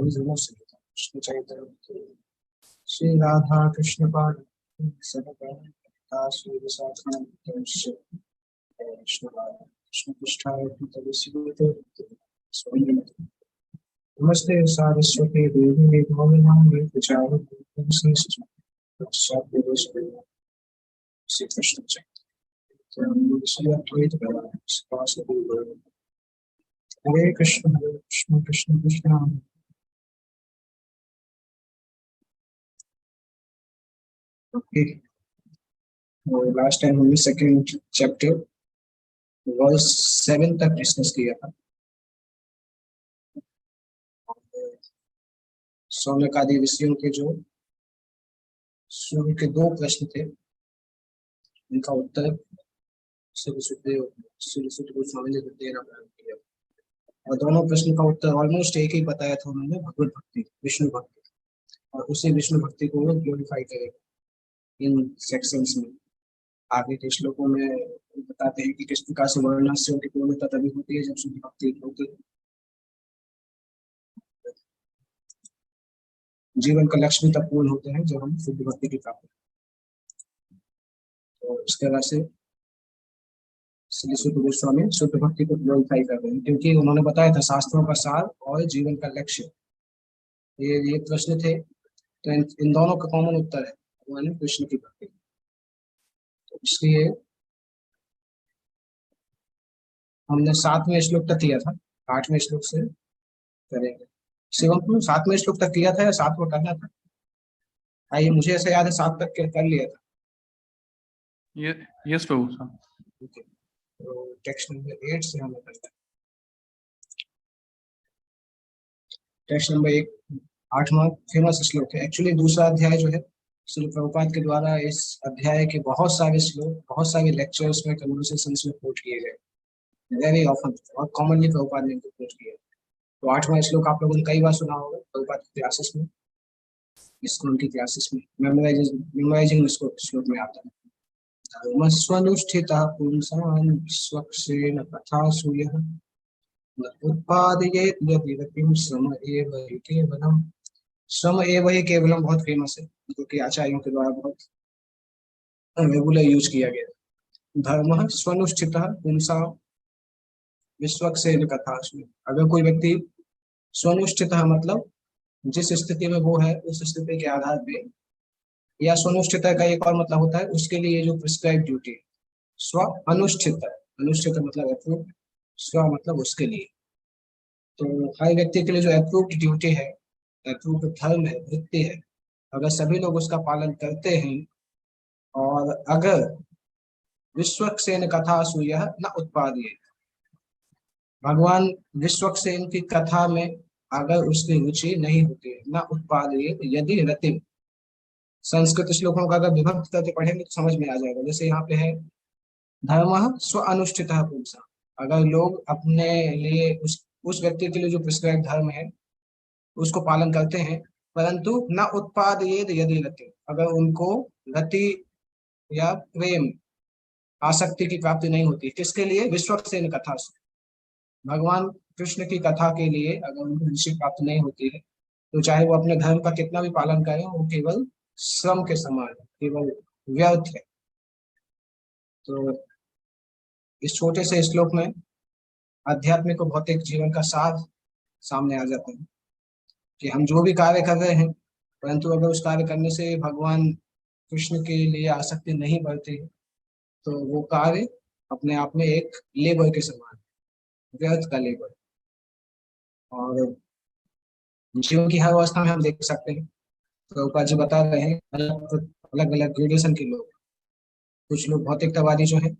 कृष्ण चैतन्य श्री राधा कृष्ण पाद कृष्ण पृष्ठाय नमस्ते सारस्वती देवी गौरवाणी प्रचारिणी Shri Krishna Chaitanya Hare Krishna Krishna Krishna. Okay, last time हमने सेकंड चैप्टर वर्स 7 तक डिस्कस किया था। सौनक आदि ऋषियों के जो शुरू के 2 प्रश्न थे, उनका उत्तर श्री सुखदेव गोस्वामी ने देना प्रारंभ किया और दोनों प्रश्न का उत्तर ऑलमोस्ट एक ही बताया था उन्होंने, भगवत भक्ति, विष्णु भक्ति, और उसी विष्णु भक्ति को वो ग्लोरीफाई करेगा इन सेक्शंस में। आगे के श्लोकों में बताते हैं कि किस प्रकार से वर्णाश्रम की पूर्णता तभी होती है जब शुद्ध भक्ति होती है। जीवन का लक्ष्य तब पूर्ण होते हैं जब हम शुद्ध भक्ति की प्राप्ति। तो इस तरह से श्री सुख गोस्वामी शुद्ध भक्ति को ग्लोरीफाई कर रहे हैं, क्योंकि उन्होंने बताया था शास्त्रों का सार और जीवन का लक्ष्य ये प्रश्न थे। तो इन दोनों का कॉमन उत्तर है भगवान कृष्ण की भक्ति। तो इसलिए हमने 7वें श्लोक तक किया था, 8वें श्लोक से करेंगे। शिवम तुम 7वें श्लोक तक किया था या 7वां करना था? आइए, मुझे ऐसा याद है 7 तक कर लिया था। यस प्रभु साहब। ओके, तो टेक्स्ट नंबर 8 से हमें करना है। टेक्स्ट नंबर 8वां फेमस श्लोक है। एक्चुअली दूसरा अध्याय जो है श्री प्रभुपाद के द्वारा इस अध्याय के बहुत सारे श्लोक, बहुत सारे लेक्चर्स में, कन्वर्सेशंस में कोट किए गए, वेरी ऑफन और कॉमनली प्रभुपाद ने इनको कोट किया। तो 8वां श्लोक आप लोगों ने कई बार सुना होगा प्रभुपाद की क्लासेस में, स्कूल की क्लासेस में मेमोराइजिंग इसको श्लोक में आता है। धर्मस्वनुष्ठितः पुंसान् स्वक्षेण तथा सूयः न उत्पादयेत् यद्यपिं श्रम एव हि केवलम्। श्रम एव हि केवलम बहुत फेमस है, जो कि आचार्यों के द्वारा बहुत रेगुलर यूज किया गया। धर्म स्वनुष्ठितः पुंसां विश्वक्सेन कथा। अगर कोई व्यक्ति स्वनुष्ठितः मतलब जिस स्थिति में वो है उस स्थिति के आधार पे, या स्वनुष्ठित का एक और मतलब होता है उसके लिए जो प्रिस्क्राइब ड्यूटी। स्व अनुष्ठित, अनुष्ठित मतलब अप्रूव, स्व मतलब उसके लिए। तो हर व्यक्ति के लिए जो अप्रूव्ड ड्यूटी है, अप्रूव्ड धर्म है, वृत्ति है, अगर सभी लोग उसका पालन करते हैं और अगर विश्वक्सेन कथा सूय न उत्पादित, भगवान विश्वक्सेन की कथा में अगर उसकी रुचि नहीं होती, न उत्पादित यदि रतिम, संस्कृत श्लोकों का अगर विभक्त करके पढ़ेंगे तो समझ में आ जाएगा। जैसे यहाँ पे है धर्म स्व अनुष्ठित पुंसा, अगर लोग अपने लिए उस व्यक्ति के लिए जो प्रिस्क्राइब धर्म है उसको पालन करते हैं, परंतु न उत्पादयेद यदि रति, अगर उनको रति या प्रेम आसक्ति की प्राप्ति नहीं होती, किसके लिए? विश्वक्सेन कथा से, भगवान कृष्ण की कथा के लिए अगर उनको रुचि प्राप्त नहीं होती है तो चाहे वो अपने धर्म का कितना भी पालन करें, वो केवल श्रम के समान, केवल व्यर्थ है। तो इस छोटे से श्लोक में आध्यात्मिक और भौतिक जीवन का सार सामने आ जाता है कि हम जो भी कार्य कर रहे हैं, परंतु अगर उस कार्य करने से भगवान कृष्ण के लिए आसक्ति नहीं बढ़ती है तो वो कार्य अपने आप में एक लेबर के समान, व्यर्थ का लेबर। और जीवन की हर अवस्था में हम देख सकते हैं, प्रभुपाद जी बता रहे हैं अलग अलग ग्रेडेशन के लोग। कुछ लोग भौतिकतावादी जो है,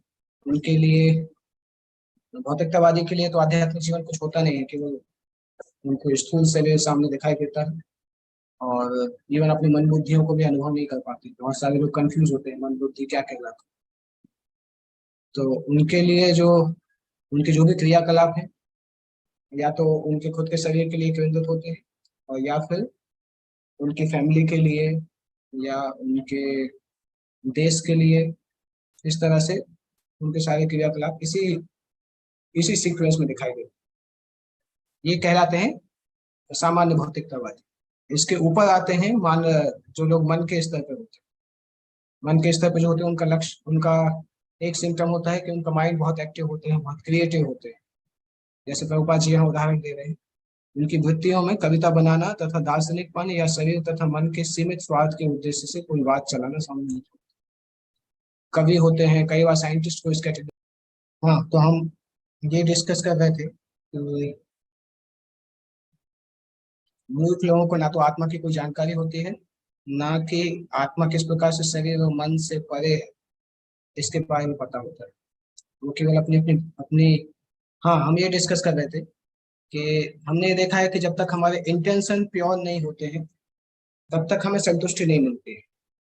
उनके लिए, भौतिकतावादी के लिए तो आध्यात्मिक जीवन कुछ होता नहीं है कि वो उनको स्थूल शरीर सामने दिखाई देता है और इवन अपनी मन बुद्धियों को भी अनुभव नहीं कर पाते। बहुत सारे लोग कंफ्यूज होते हैं मन बुद्धि क्या कहलाता है। तो उनके लिए जो उनके जो भी क्रियाकलाप है, या तो उनके खुद के शरीर के लिए केंद्रित होते हैं और या फिर उनकी फैमिली के लिए या उनके देश के लिए, इस तरह से उनके सारे क्रियाकलाप इसी सीक्वेंस में दिखाई देते, ये कहलाते हैं सामान्य भौतिकतावादी। इसके ऊपर आते हैं मान जो लोग मन के स्तर पर होते हैं। मन के स्तर पर जो होते हैं उनका लक्ष्य, उनका एक सिम्टम होता है कि उनका माइंड बहुत एक्टिव होते हैं, बहुत क्रिएटिव होते हैं। जैसे प्रभुपाद जी यहाँ उदाहरण दे रहे हैं, उनकी वृत्तियों में कविता बनाना तथा दार्शनिक मन या शरीर तथा मन के सीमित स्वार्थ के उद्देश्य से कोई बात चलाना शामिल नहीं। कवि होते हैं, कई बार साइंटिस्ट को इस कैटेगरी। हाँ, तो हम ये डिस्कस कर रहे थे कि मूर्ख लोगों को ना तो आत्मा की कोई जानकारी होती है, ना कि आत्मा किस प्रकार से शरीर और मन से परे है इसके बारे में पता होता है। वो केवल अपनी अपनी अपनी हाँ, हम ये डिस्कस कर रहे थे कि हमने ये देखा है कि जब तक हमारे इंटेंशन प्योर नहीं होते हैं तब तक हमें संतुष्टि नहीं मिलती है।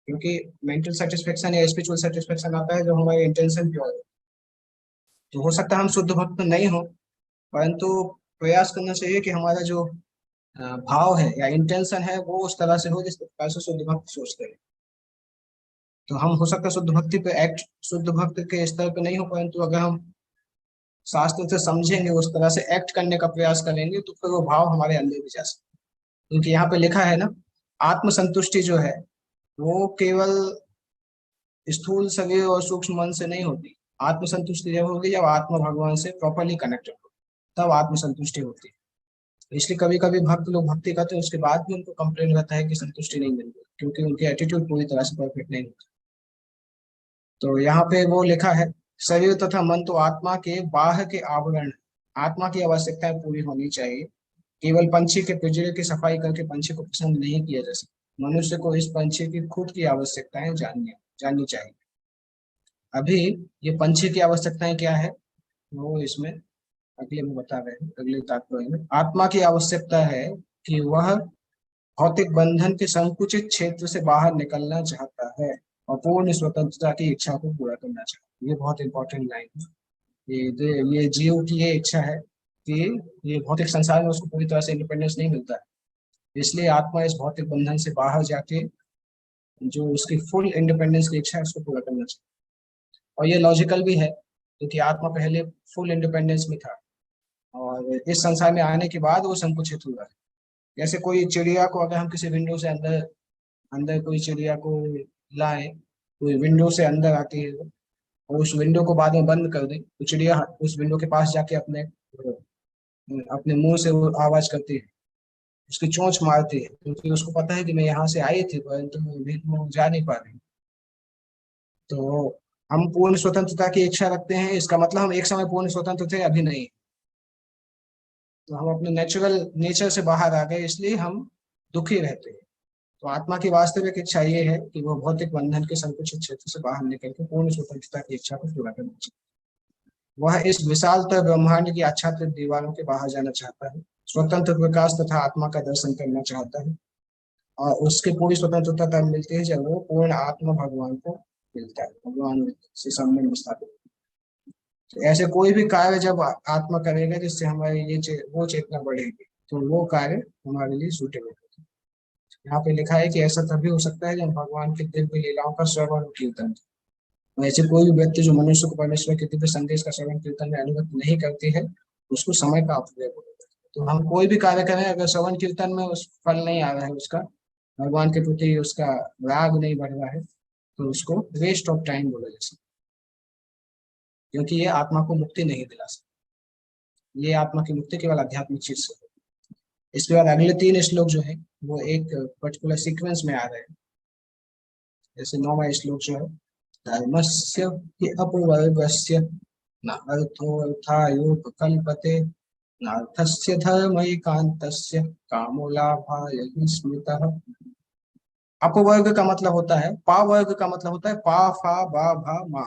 क्योंकि मेंटल सेटिस्फेक्शन या स्पिरिचुअल सेटिस्फेक्शन आता है जब हमारे इंटेंशन प्योर है। तो हो सकता है हम शुद्ध भक्त नहीं हो, परंतु प्रयास करना चाहिए कि हमारा जो भाव है या इंटेंशन है वो उस तरह से हो जिस प्रकार से शुद्ध भक्त सोचते हैं। तो हम हो सकता है शुद्ध भक्ति पे एक्ट, शुद्ध भक्त के स्तर पे नहीं हो, परंतु अगर हम शास्त्र से समझेंगे, उस तरह से एक्ट करने का प्रयास करेंगे, तो फिर वो भाव हमारे अंदर भी जा सकते हैं। क्योंकि यहाँ पे लिखा है ना, आत्मसंतुष्टि जो है वो केवल स्थूल शरीर और सूक्ष्म मन से नहीं होती। आत्मसंतुष्टि जब होगी जब आत्मा भगवान से प्रॉपरली कनेक्टेड हो, तब आत्मसंतुष्टि होती है। इसलिए कभी कभी भक्त लोग भक्ति करते हैं, उसके बाद भी उनको कंप्लेन रहता है कि संतुष्टि नहीं मिल रही, क्योंकि उनकी एटीट्यूड पूरी तरह से परफेक्ट नहीं होता। तो यहाँ पे वो लिखा है, शरीर तथा मन तो आत्मा के बाह्य के आवरण हैं। आत्मा की आवश्यकताएं पूरी होनी चाहिए। केवल पंछी के पिंजरे की सफाई करके पंछी को पसंद नहीं किया जा सकता। मनुष्य को इस पंछी की खुद की आवश्यकताएं जाननी जाननी चाहिए। अभी ये पंछी की आवश्यकताएं क्या है वो इसमें अगले में बता रहे हैं, अगले तात्पर्य में। आत्मा की आवश्यकता है कि वह भौतिक बंधन के संकुचित क्षेत्र से बाहर निकलना चाहता है और पूर्ण स्वतंत्रता की इच्छा को पूरा करना चाहता है। ये बहुत इंपॉर्टेंट लाइन है। ये जीव की ये इच्छा है कि ये भौतिक संसार में उसको पूरी तरह से इंडिपेंडेंस नहीं मिलता है। इसलिए आत्मा इस भौतिक बंधन से बाहर जाके जो उसकी फुल इंडिपेंडेंस की इच्छा है उसको पूरा करना चाहिए। और ये लॉजिकल भी है, क्योंकि आत्मा पहले फुल इंडिपेंडेंस में था और इस संसार में आने के बाद वो संकुचित हुआ है। जैसे कोई चिड़िया को अगर हम किसी विंडो से अंदर अंदर कोई चिड़िया को लाए, कोई विंडो से अंदर आती है और उस विंडो को बाद में बंद कर दें, तो चिड़िया उस विंडो के पास जाके अपने अपने मुंह से वो आवाज करती है, उसकी चोंच मारती है, क्योंकि उसको पता है कि मैं यहाँ से आई थी परंतु मैं जा नहीं पा रही। तो हम पूर्ण स्वतंत्रता की इच्छा रखते हैं, इसका मतलब हम एक समय पूर्ण स्वतंत्र थे, अभी नहीं। तो हम अपने नेचुरल नेचर से बाहर आ गए, इसलिए हम दुखी रहते हैं। तो आत्मा की वास्तविक इच्छा ये है कि वो भौतिक बंधन के संकुचित क्षेत्र से बाहर निकल के पूर्ण स्वतंत्रता की इच्छा को पूरा करना चाहिए। वह इस विशालतर ब्रह्मांड की आच्छादित दीवारों के बाहर जाना चाहता है, स्वतंत्र विकास तथा आत्मा का दर्शन करना चाहता है। और उसकी पूरी स्वतंत्रता तब मिलती है जब वो पूर्ण आत्मा भगवान को मिलता है, भगवान से संबंध स्थापित। तो ऐसे कोई भी कार्य जब आत्मा करेगा जिससे हमारी वो चेतना बढ़ेगी, तो वो कार्य हमारे लिए सूटेबल होगा। यहाँ पे लिखा है कि ऐसा तभी हो सकता है जब भगवान की दिव्य लीलाओं का श्रवण और कीर्तन। वैसे कोई भी व्यक्ति जो मनुष्य को परमेश्वर के दिव्य संदेश का श्रवण कीर्तन में अनुगत नहीं करती है, उसको समय का अपव्यय होगा। तो हम कोई भी कार्य करें, अगर श्रवण कीर्तन में उस फल नहीं आ रहा है, उसका भगवान के प्रति उसका राग नहीं बढ़ रहा है, तो उसको वेस्ट ऑफ टाइम बोला जा सकता है, क्योंकि ये आत्मा को मुक्ति नहीं दिला सकता। ये आत्मा की मुक्ति केवल आध्यात्मिक चीज से। इसके बाद अगले 3 श्लोक जो है वो एक पर्टिकुलर सीक्वेंस में आ रहे हैं। जैसे 9वां श्लोक जो है, धर्मस्य हि अपवर्गस्य न अर्थोऽर्थायोप कल्पते नार्थस्य धर्मैकान्तस्य कामो लाभाय हि स्मृतः। अपवर्ग का मतलब होता है, पा वर्ग का मतलब होता है पा फा बा भा मा।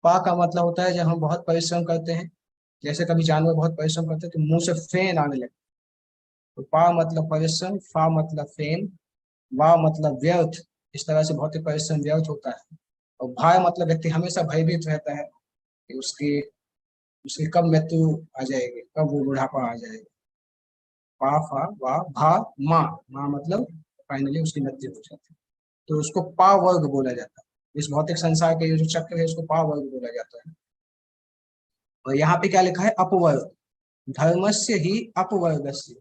पा का मतलब होता है जब हम बहुत परिश्रम करते हैं, जैसे कभी जानवर बहुत परिश्रम करते हैं तो मुंह से फेन आने लगता है। तो पा मतलब परिश्रम, फा मतलब फेन, वाह मतलब व्यर्थ। इस तरह से भौतिक परिश्रम व्यर्थ होता है। और भय मतलब व्यक्ति हमेशा भयभीत रहता है कि उसकी उसकी कब मृत्यु आ जाएगी, कब वो बुढ़ापा आ जाएगा। पा फा वाह भा मा, मा मतलब फाइनली उसकी मृत्यु हो जाती है, तो उसको पा वर्ग बोला जाता है। इस भौतिक संसार के ये जो चक्र है इसको पा वर्ग बोला जाता है। और यहाँ पे क्या लिखा है, अपवर्ग। धर्मस्य ही अपवर्गस्य।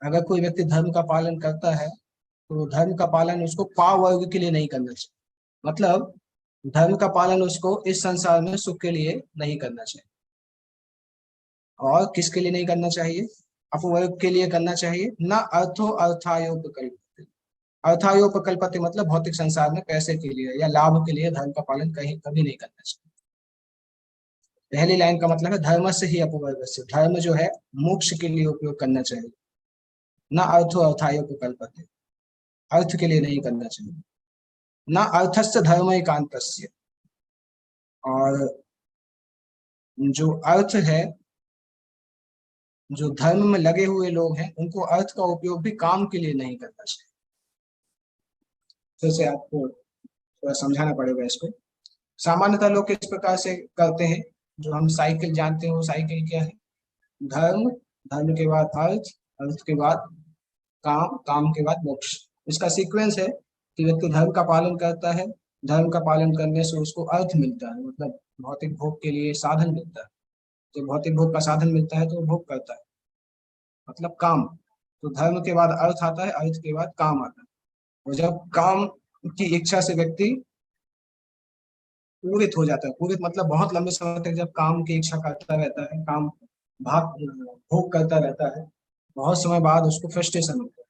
अगर कोई व्यक्ति धर्म का पालन करता है तो धर्म का पालन उसको पावर्ग के लिए नहीं करना चाहिए। मतलब धर्म का पालन उसको इस संसार में सुख के लिए नहीं करना चाहिए। और किसके लिए नहीं करना चाहिए? अपवर्ग के लिए करना चाहिए। न अर्थो अर्थायोपकल्पते। अर्थायोपकल्पते मतलब भौतिक संसार में पैसे के लिए या लाभ के लिए धर्म का पालन कहीं कभी नहीं करना चाहिए। पहली लाइन का मतलब है धर्म से ही अपवर्ग से, धर्म जो है मोक्ष के लिए उपयोग करना चाहिए। न अर्थो अर्थायोपकल्पते, अर्थ के लिए नहीं करना चाहिए। न अर्थस्य धर्म एकांतस्य, और जो अर्थ है, जो धर्म में लगे हुए लोग हैं उनको अर्थ का उपयोग भी काम के लिए नहीं करना चाहिए। फिर से आपको थोड़ा समझाना पड़ेगा इसको। सामान्यतः लोग किस प्रकार से करते हैं? जो हम साइकिल जानते हैं वो साइकिल क्या है? धर्म, धर्म के बाद अर्थ, अर्थ के बाद काम, काम के बाद मोक्ष। इसका सीक्वेंस है कि व्यक्ति धर्म का पालन करता है, धर्म का पालन करने से उसको अर्थ मिलता है, मतलब भौतिक भोग के लिए साधन मिलता है। जब भौतिक भोग का साधन मिलता है तो वो भोग करता है, मतलब काम। तो धर्म के बाद अर्थ आता है, अर्थ के बाद काम आता है। और जब काम की इच्छा से व्यक्ति पूरित हो जाता है, पूरित मतलब बहुत लंबे समय तक जब काम की इच्छा करता रहता है, काम भाग भोग करता रहता है, बहुत समय बाद उसको फ्रस्ट्रेशन होता है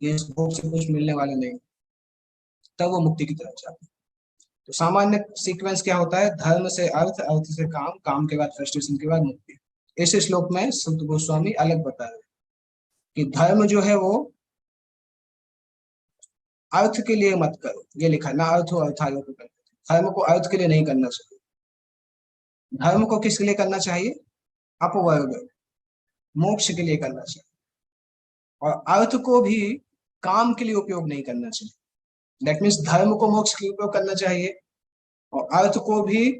कि इस भोग से कुछ मिलने वाला नहीं, तब वो मुक्ति की तरफ जाता है। तो सामान्य सीक्वेंस क्या होता है? धर्म से अर्थ, अर्थ से काम, काम के बाद फ्रस्ट्रेशन के बाद मुक्ति। इस श्लोक में संत गोस्वामी अलग बता रहे हैं कि धर्म जो है वो अर्थ के लिए मत करो, ये लिखा ना अर्थ हो अर्थायोग कर। धर्म को अर्थ के लिए नहीं करना चाहिए। धर्म को किसके लिए करना चाहिए? अपवर्ग, मोक्ष के लिए करना चाहिए। और अर्थ को भी काम के लिए उपयोग नहीं करना चाहिए। दैट मीन्स धर्म को मोक्ष के लिए उपयोग करना चाहिए और अर्थ को भी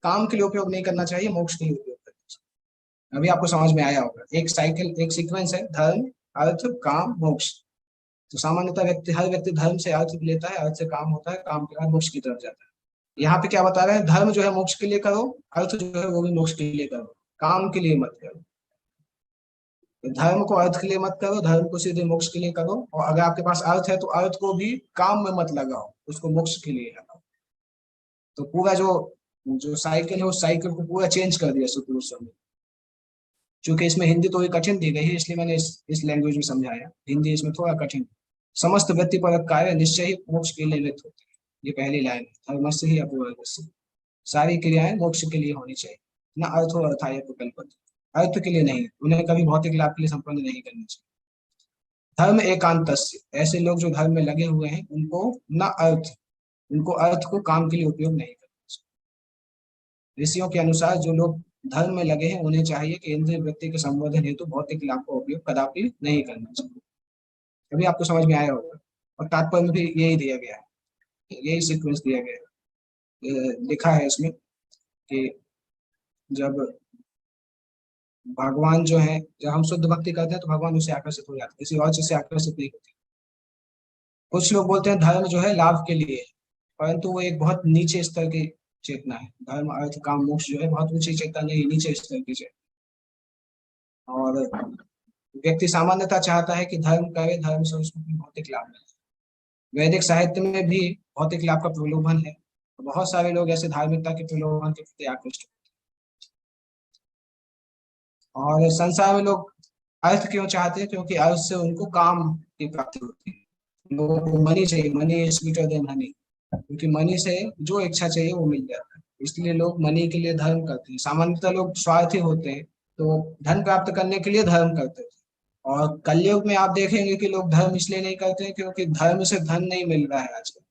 काम के लिए उपयोग नहीं करना चाहिए, मोक्ष के लिए उपयोग करना चाहिए। अभी आपको समझ में आया होगा, एक साइकिल, एक सीक्वेंस है, धर्म, अर्थ, काम, मोक्ष। तो सामान्यतः व्यक्ति, हर व्यक्ति धर्म से अर्थ लेता है, अर्थ से काम होता है, काम के बाद मोक्ष की तरफ जाता है। यहाँ पे क्या बता रहे हैं? धर्म जो है मोक्ष के लिए करो, अर्थ जो है वो भी मोक्ष के लिए करो, काम के लिए मत करो। धर्म को अर्थ के लिए मत करो, धर्म को सीधे मोक्ष के लिए करो। और अगर आपके पास अर्थ है तो अर्थ को भी काम में मत लगाओ, उसको मोक्ष के लिए लगाओ। तो पूरा जो जो साइकिल है उस साइकिल को पूरा चेंज कर दिया सुखदेव स्वामी। चूंकि इसमें हिंदी थोड़ी कठिन दी गई है इसलिए मैंने इस लैंग्वेज में समझाया। हिंदी इसमें थोड़ा कठिन। समस्त व्यक्ति पर कार्य निश्चय ही मोक्ष के लिए लिप्त होते हैं, ये पहली लाइन है। धर्मस्य ही अपवर्गस्य, सारी क्रियाएं मोक्ष के लिए होनी चाहिए। न अर्थो अर्थाय कल्पते, अर्थ के लिए नहीं, उन्हें कभी भौतिक लाभ के लिए संपन्न नहीं करना चाहिए। धर्म एकांतस्य, ऐसे लोग जो धर्म में लगे हुए हैं उनको न अर्थ, उनको अर्थ को काम के लिए उपयोग नहीं करना चाहिए। ऋषियों के अनुसार जो लोग धर्म में लगे हैं उन्हें चाहिए कि इंद्रिय वृत्ति के संवर्धन हेतु भौतिक लाभ का उपयोग कदापि नहीं करना चाहिए। अभी आपको समझ में आया होगा। और तात्पर्य में भी यही दिया गया है, यही सीक्वेंस दिया गया है। लिखा है इसमें कि जब भगवान जो है, जब हम शुद्ध भक्ति करते हैं तो भगवान उससे आकर्षित हो जाते हैं, किसी और चीज से आकर्षित नहीं होते। कुछ लोग बोलते हैं धर्म जो है लाभ के लिए है, परंतु वो एक बहुत नीचे स्तर की चेतना है। धर्म अर्थ काम मोक्ष जो है बहुत ऊंची चेतना नहीं, नीचे स्तर की चेतना। और व्यक्ति सामान्यतः चाहता है कि धर्म करे, धर्म से उसको भौतिक लाभ मिले। वैदिक साहित्य में भी भौतिक लाभ का प्रलोभन है, बहुत सारे लोग ऐसे धार्मिकता के प्रलोभन के प्रति आकृष्ट। और संसार में लोग अर्थ क्यों चाहते हैं? क्योंकि अर्थ से उनको काम की प्राप्ति होती है। लोगों को मनी चाहिए, money is sweeter than Honey, क्योंकि मनी से जो इच्छा चाहिए वो मिल जाता है। इसलिए लोग मनी के लिए धर्म करते हैं। सामान्यतः लोग स्वार्थी होते हैं तो धन प्राप्त करने के लिए धर्म करते हैं। और कलयुग में आप देखेंगे कि लोग धर्म इसलिए नहीं करते हैं क्योंकि धर्म से धन नहीं मिल रहा है आजकल।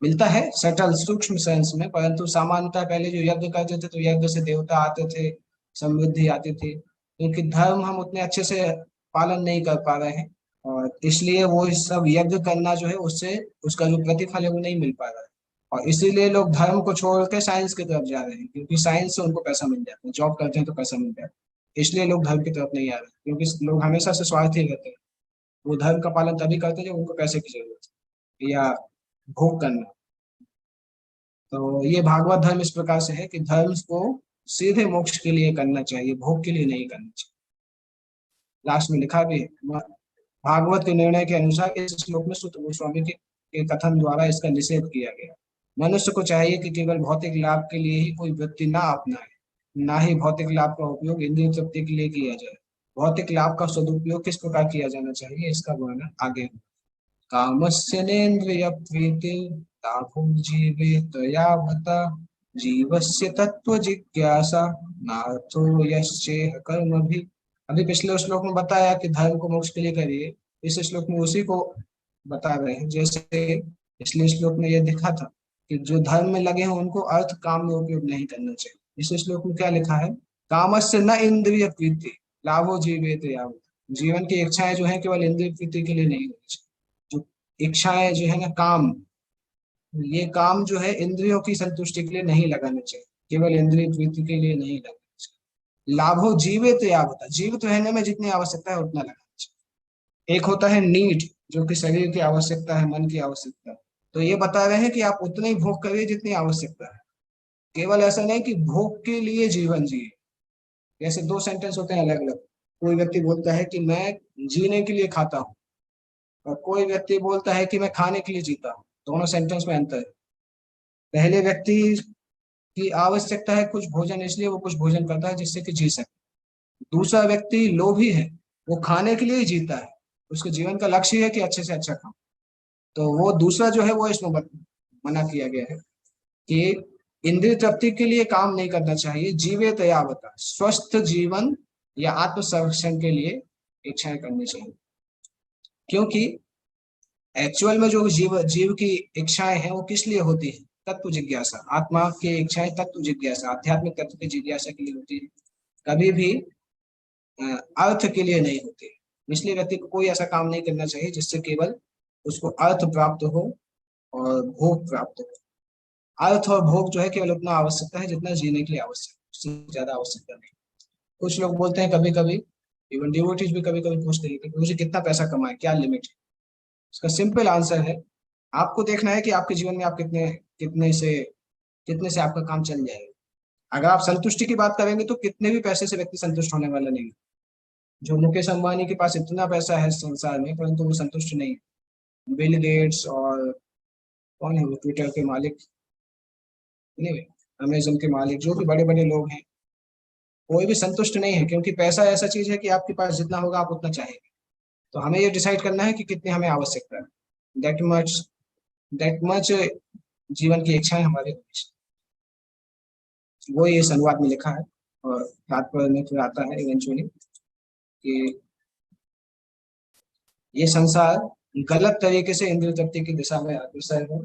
मिलता है सटल सूक्ष्म सेंस में, परंतु सामान्यतः पहले जो यज्ञ करते थे तो यज्ञ से देवता आते थे, समृद्धि आती थी। क्योंकि धर्म हम उतने अच्छे से पालन नहीं कर पा रहे हैं और इसलिए वो सब यज्ञ करना जो है उससे उसका जो प्रतिफल है वो नहीं मिल पा रहा है। और इसीलिए लोग धर्म को छोड़ के साइंस की तरफ जा रहे हैं, क्योंकि साइंस से उनको पैसा मिल जाता है, जॉब करते हैं तो पैसा मिल जाता है। इसलिए लोग धर्म की तरफ नहीं आ रहे, क्योंकि लोग हमेशा से स्वार्थी रहते हैं। वो धर्म का पालन तभी करते हैं जब उनको पैसे की जरूरत है या भोग करना। तो ये भागवत धर्म इस प्रकार से है कि धर्म को सीधे मोक्ष के लिए करना चाहिए, भोग के लिए नहीं करना चाहिए। लास्ट में लिखा भी है, भागवत के निर्णय के अनुसार इस श्लोक में सूत गोस्वामी के कथन द्वारा इसका निषेध किया गया। मनुष्य को चाहिए कि केवल भौतिक लाभ के लिए ही कोई वृत्ति ना अपनाए, ना ही भौतिक लाभ का उपयोग इंद्रिय तृप्ति के लिए किया जाए। भौतिक लाभ का सदुपयोग किस प्रकार किया जाना चाहिए, इसका वर्णन आगे। कामस्य नेन्द्रिय प्रीति लाभो जीवेत यावता, जीवस्य तत्व जिज्ञासा नार्थो यश्चेह कर्म भी। अभी पिछले श्लोक में बताया कि धर्म को मोक्ष के लिए करिए, इस श्लोक में उसी को बता रहे हैं। जैसे पिछले श्लोक में यह दिखा था कि जो धर्म में लगे हैं उनको अर्थ काम में उपयोग नहीं करना चाहिए। इस श्लोक में क्या लिखा है, कामस्य न इंद्रिय प्रीति लाभो जीवेत यावत। जीवन की इच्छाएं जो है केवल इंद्रिय प्रीति के लिए नहीं होनी चाहिए। जो इच्छाएं जो है ना काम, ये काम जो है इंद्रियों की संतुष्टि के लिए नहीं लगाना चाहिए, केवल इंद्रिय प्रीति के लिए नहीं लगाना चाहिए। लाभो जीवित यावत, जीवित रहने में जितनी आवश्यकता है उतना लगाना चाहिए। एक होता है नीड, जो कि शरीर की आवश्यकता है, मन की आवश्यकता। तो ये बता रहे हैं कि आप उतने ही भोग करिए जितनी आवश्यकता है, केवल ऐसा नहीं कि भोग के लिए जीवन जिए। जैसे दो सेंटेंस होते हैं अलग अलग। कोई व्यक्ति बोलता है कि मैं जीने के लिए खाता हूँ, और कोई व्यक्ति बोलता है कि मैं खाने के लिए जीता हूँ। दोनों सेंटेंस में अंतर है। पहले व्यक्ति की आवश्यकता है कुछ भोजन, इसलिए वो कुछ भोजन करता है जिससे कि जी सके। दूसरा व्यक्ति लोभी है, वो खाने के लिए ही जीता है, उसके जीवन का लक्ष्य है कि अच्छे से अच्छा खाओ। तो वो दूसरा जो है वो इसमें मना किया गया है कि इंद्रिय तृप्ति के लिए काम नहीं करना चाहिए। जीवे तयावता, स्वस्थ जीवन या आत्म संरक्षण के लिए इच्छाएं करनी चाहिए। क्योंकि एक्चुअल में जो जीव की इच्छाएं हैं वो किस लिए होती है, तत्व जिज्ञासा। आत्मा की इच्छाएं तत्व जिज्ञासा, आध्यात्मिक तत्व की जिज्ञासा के लिए होती है, कभी भी अर्थ के लिए नहीं होती। इसलिए व्यक्ति को कोई ऐसा काम नहीं करना चाहिए जिससे केवल उसको अर्थ प्राप्त हो और भोग प्राप्त हो। अर्थ और भोग जो है केवल उतना आवश्यकता है जितना जीने के लिए आवश्यक, उससे ज्यादा आवश्यकता नहीं। कुछ लोग बोलते हैं कभी कभी, इवन डिवोटीज भी कभी कभी पूछते हैं कि मुझे कितना पैसा कमाए, क्या लिमिट है। इसका सिंपल आंसर है, आपको देखना है कि आपके जीवन में आप कितने से आपका काम चल जाएगा। अगर आप संतुष्टि की बात करेंगे तो कितने भी पैसे से व्यक्ति संतुष्ट होने वाला नहीं है। जो मुकेश अंबानी के पास इतना पैसा है संसार में, परंतु वो संतुष्ट नहीं है। बिल गेट्स और कौन है वो, ट्विटर के मालिक, नहीं, अमेजन के मालिक, जो भी बड़े बड़े लोग हैं, कोई भी संतुष्ट नहीं है। क्योंकि पैसा ऐसा चीज है कि आपके पास जितना होगा आप उतना चाहेंगे। तो हमें ये डिसाइड करना है कि कितनी हमें आवश्यकता है, दैट मच जीवन की इच्छाएं हमारे होनी चाहिए। वो ये इस अनुवाद में लिखा है। और तात्पर्य में फिर आता है इवेंचुअली कि ये संसार गलत तरीके से इंद्रिय तृप्ति की दिशा में अग्रसर है।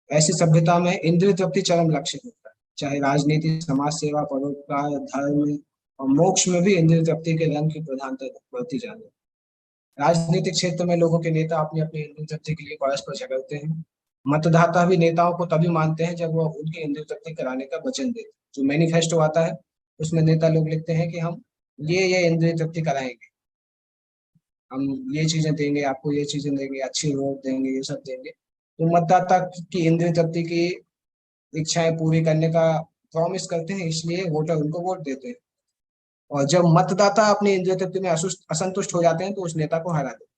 ऐसी सभ्यता में इंद्रिय तृप्ति चरम लक्ष्य होता है। चाहे राजनीति, समाज सेवा, परोपकार, धर्म और मोक्ष में भी इंद्रिय तृप्ति के रंग की प्रधानता बढ़ती जा रही है। राजनीतिक क्षेत्र में लोगों के नेता अपनी अपनी इंद्रिय तृप्ति के लिए परस्पर झगड़ते हैं। मतदाता भी नेताओं को तभी मानते हैं जब वह उनकी इंद्रिय तृप्ति कराने का वचन देते हैं। जो मैनिफेस्टो आता है उसमें नेता लोग लिखते हैं कि हम ये इंद्रिय तृप्ति कराएंगे, हम ये चीजें देंगे आपको, ये चीजें देंगे, अच्छी रोड देंगे, ये सब देंगे। तो मतदाता की इंद्रिय तृप्ति की इच्छाएं पूरी करने का प्रॉमिस करते हैं, इसलिए वोटर उनको वोट देते हैं। और जब मतदाता अपनी इंद्रिय तृप्ति में असंतुष्ट हो जाते हैं तो उस नेता को हरा देते हैं।